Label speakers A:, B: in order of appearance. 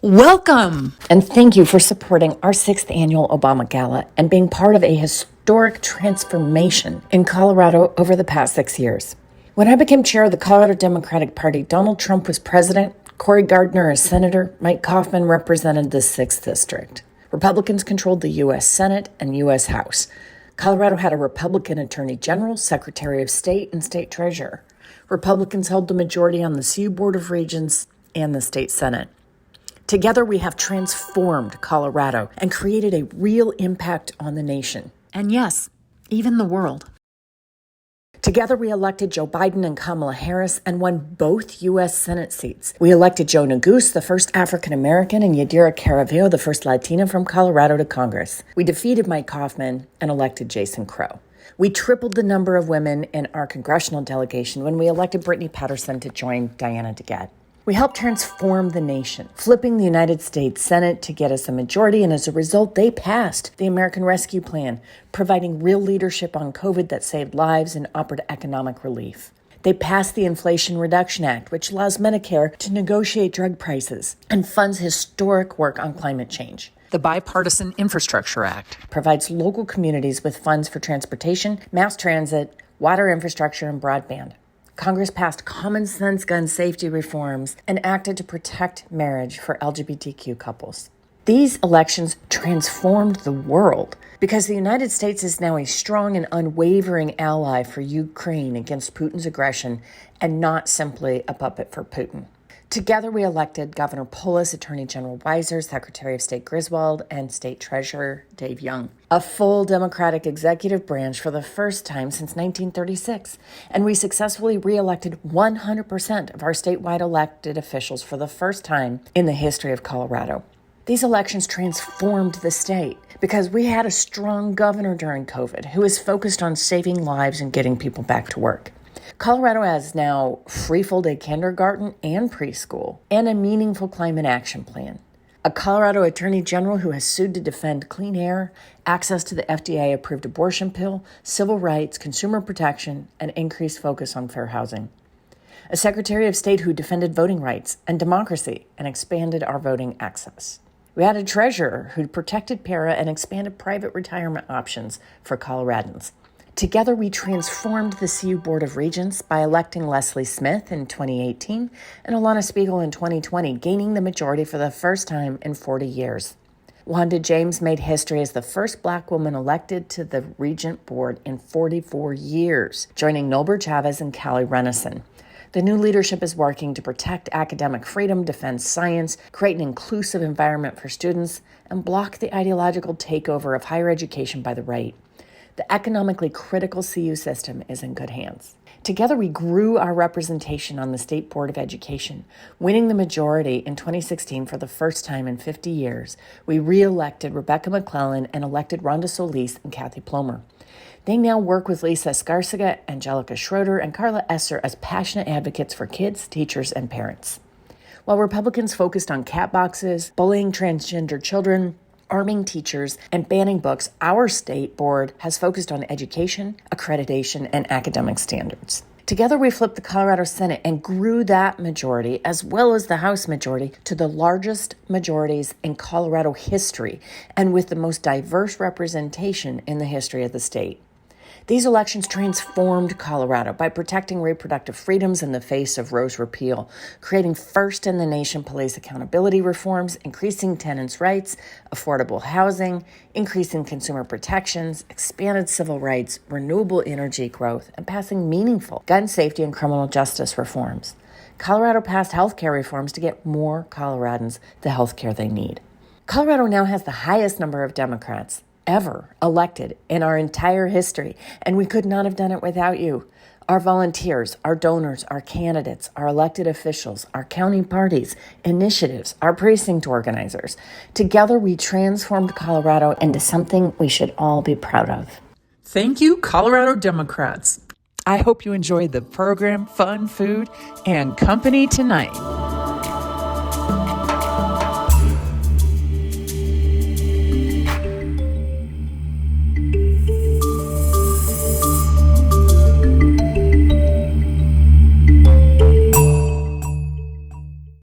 A: Welcome, and thank you for supporting our 6th annual OBAMA Gala and being part of a historic transformation in Colorado over the past 6 years. When I became chair of the Colorado Democratic Party, Donald Trump was president, Cory Gardner as senator, Mike Coffman represented the 6th district. Republicans controlled the U.S. Senate and U.S. House. Colorado had a Republican attorney general, secretary of state, and state treasurer. Republicans held the majority on the CU Board of Regents and the state Senate. Together, we have transformed Colorado and created a real impact on the nation. And yes, even the world. Together, we elected Joe Biden and Kamala Harris and won both U.S. Senate seats. We elected Joe Neguse, the first African-American, and Yadira Caravillo, the first Latina from Colorado to Congress. We defeated Mike Coffman and elected Jason Crow. We tripled the number of women in our congressional delegation when we elected Brittany Patterson to join Diana DeGette. We helped transform the nation, flipping the United States Senate to get us a majority, and as a result, they passed the American Rescue Plan, providing real leadership on COVID that saved lives and offered economic relief. They passed the Inflation Reduction Act, which allows Medicare to negotiate drug prices and funds historic work on climate change. The Bipartisan Infrastructure Act provides local communities with funds for transportation, mass transit, water infrastructure, and broadband. Congress passed common sense gun safety reforms and acted to protect marriage for LGBTQ couples. These elections transformed the world because the United States is now a strong and unwavering ally for Ukraine against Putin's aggression and not simply a puppet for Putin. Together, we elected Governor Polis, Attorney General Weiser, Secretary of State Griswold, and State Treasurer Dave Young. A full Democratic executive branch for the first time since 1936. And we successfully re-elected 100% of our statewide elected officials for the first time in the history of Colorado. These elections transformed the state because we had a strong governor during COVID who is focused on saving lives and getting people back to work. Colorado has now free full-day kindergarten and preschool and a meaningful climate action plan. A Colorado Attorney General who has sued to defend clean air, access to the FDA-approved abortion pill, civil rights, consumer protection, and increased focus on fair housing. A Secretary of State who defended voting rights and democracy and expanded our voting access. We had a treasurer who protected PARA and expanded private retirement options for Coloradans. Together, we transformed the CU Board of Regents by electing Leslie Smith in 2018 and Alana Spiegel in 2020, gaining the majority for the first time in 40 years. Wanda James made history as the first Black woman elected to the Regent Board in 44 years, joining Nolbert Chavez and Callie Renison. The new leadership is working to protect academic freedom, defend science, create an inclusive environment for students, and block the ideological takeover of higher education by the right. The economically critical CU system is in good hands. Together, we grew our representation on the State Board of Education, winning the majority in 2016 for the first time in 50 years. We re-elected Rebecca McClellan and elected Rhonda Solis and Kathy Plomer. They now work with Lisa Escarcega, Angelica Schroeder, and Carla Esser as passionate advocates for kids, teachers, and parents. While Republicans focused on cat boxes, bullying transgender children, arming teachers, and banning books, our state board has focused on education, accreditation, and academic standards. Together, we flipped the Colorado Senate and grew that majority, as well as the House majority, to the largest majorities in Colorado history and with the most diverse representation in the history of the state. These elections transformed Colorado by protecting reproductive freedoms in the face of Roe's repeal, creating first-in-the-nation police accountability reforms, increasing tenants' rights, affordable housing, increasing consumer protections, expanded civil rights, renewable energy growth, and passing meaningful gun safety and criminal justice reforms. Colorado passed health care reforms to get more Coloradans the health care they need. Colorado now has the highest number of Democrats ever elected in our entire history, and we could not have done it without you. Our volunteers, our donors, our candidates, our elected officials, our county parties, initiatives, our precinct organizers. Together, we transformed Colorado into something we should all be proud of.
B: Thank you, Colorado Democrats. I hope you enjoyed the program, fun, food, and company tonight.